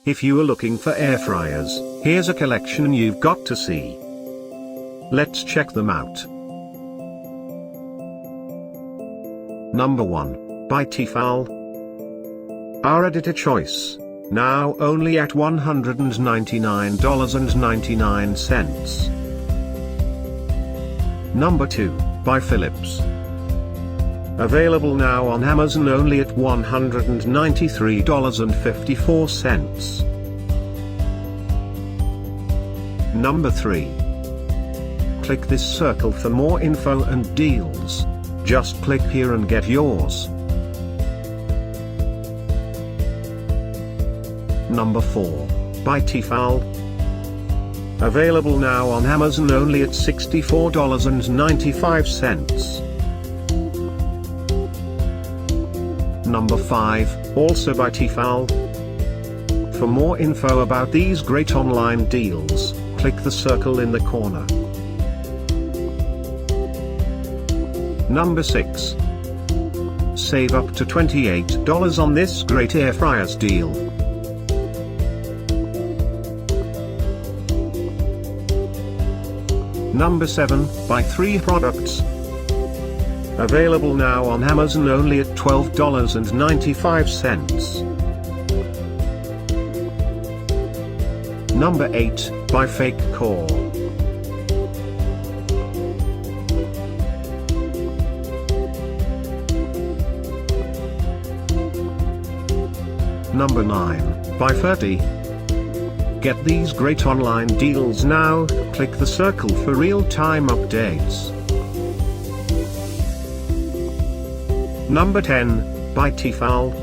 If you are looking for air fryers, here's a collection you've got to see. Let's check them out. Number 1, by Tefal. Our editor choice, now only at $199.99. Number 2, by Philips. Available now on Amazon only at $193.54. Number 3. Click this circle for more info and deals. Just click here and get yours. Number 4, by Tefal. Available now on Amazon only at $64.95. Number 5, also by Tefal. For more info about these great online deals, click the circle in the corner. Number 6. Save up to $28 on this great air fryers deal. Number 7, by 3 products. Available now on Amazon only at $12.95. Number 8, by Fake Core. Number 9, by 30. Get these great online deals now, click the circle for real-time updates. Number 10, by Tefal.